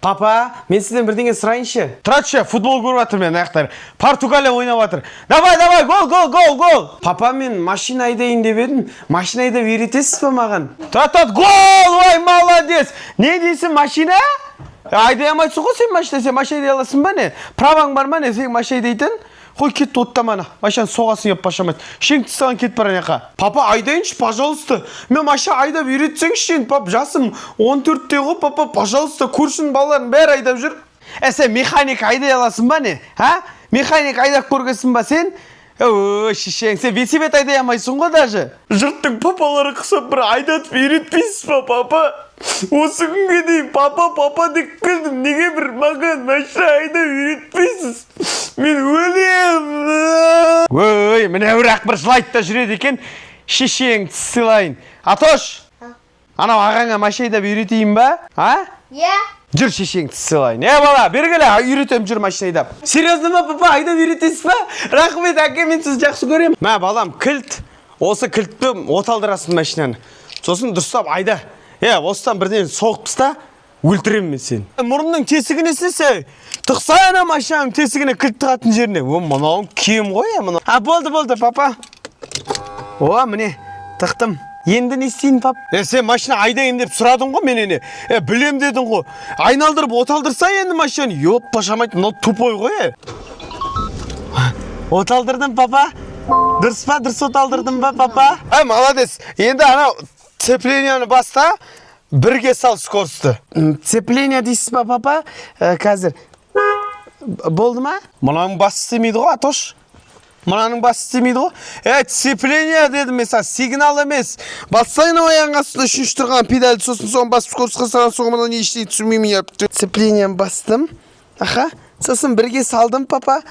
Папа, мен сізден бірдеңе сұрайыншы. Тұрады футбол көріп жатыр мен аяқтар. Португалия ойнап жатыр. Давай, гол. Папа, мен машина айдайын деп едім. Машина айдап үйретесіз ба маған? Тұрады, гол! Ой, молодец! Не дейсің, машина? Айдай алмайсың ғой сен машина, сен машина айдай аласың ба не? Праваң бар ма не, сен машина айдайтын? Қой, кетті оттаманы. Машина соғасын еп башамайды. Шеңті саған кетіп бара неқа. Папа, айдайыншы, пожалуйста. Мен машина айдап үйретсеңші, пап, жасым 14-те ғой, папа, пожалуйста, көршінің балаларын бәрі айдап жүр. Сен механик айдай аласың ба не? Механик айдап көргесің ба сен? Шешең, сен велосипед айдай алмайсың ғой даже. Жұрттың папалары қысып бір айдатып үйретпейсіз ба, папа? Осы күнге дейін папа деп келдім, неге бір маған машина айдап үйретпейсіз? Мен өлем. Ой, міне бірақ бір жылайды да жүреді екен. Шешең сыйлайын. Атош, анау ағаңа машина айдап үйретейін ба? Иә. Жүр шешең сыйлайын. Бала, бергіле, үйретем жүр машина айдап. Серьезно ма, папа, айдап үйретесіз ба? Рахмет, әке, мен сізді жақсы көрем. Мә, балам, кілт. Осы кілтпен оталдырасың машинаны. Сосын дұрыстап айда. Осыдан бірден соғып тыста, өлтірем мен сені. Мұрынның тесігіне сесе, тықсай ана машинаның тесігіне кілт тығатын жеріне. Мынауың кем ғой, мынау. Болды, папа. Міне, тықтым. Енді не істейін, пап? Сен машина айдайын деп сұрадың ғой менен. Білем дедің ғой. Айналдырып оталдырса енді машинаны. Пашамайды, мынау тупой ғой. Оталдырдым, папа. Дұрыс па, дұрыс оталдырдым ба, папа? Молодец. Енді анау цепленияны баста, бірге сал скоросты. Цепление дейсіз ба, папа? Қазір. Болды ма? Мұнаның басы істемейді ғой, Атош. Мұнаның басы істемейді ғой. Цепление дедім мен саған, сигнал емес. Бассайын аяғың астында үшінші тұрған педальді, сосын соң басып скоростқа саған соңымда не іштей түсінмеймін епті. Цеплением бастым. Сосын бірге салдым, папа.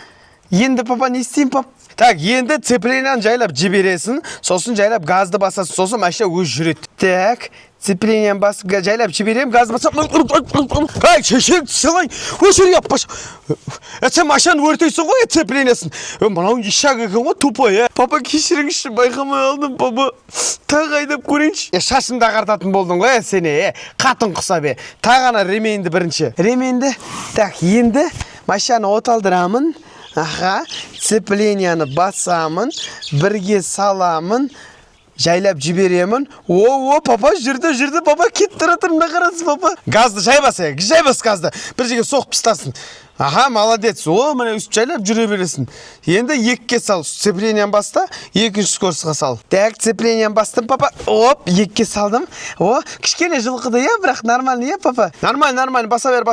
Енді, папа, не істеймін, пап? Так, енді цепленияны жайлап жібересің, сосын жайлап газды басасың, сосын машина өз жүреді. Так, цеплением басып жайлап жіберем, газды басып. Шешең сылай, өшір еп баша. Сен машинаны өртейсің ғой, цеплениясын. Мынауың ешақ екен ғой, тупой. Папа, кешіріңізші, байқамай алдым, папа. Тағы айдап көрейінші. Шашымды ағартатын болдың ғой, сені. Қатын құса бе. Тағана ремейінді бірінші. Ремейінді? Так, енді машинаны оталдырамын. Цепленияны басамын, бірге саламын, жайлап жіберемін. Папа, жүрді, папа, кетіп тұратыр, мына қарасы, папа. Газды жай бас газды. Бір жерге соғып пыстасын. Молодец. Міне үст жайлап жүре бересің. Енді екіге сал. Цепленияны баста, екінші скоростқа сал. Так, цепленияны бастым, папа. Екіге салдым. Кішкене жылқыды, бірақ нормально, папа? Нормально. Баса бер.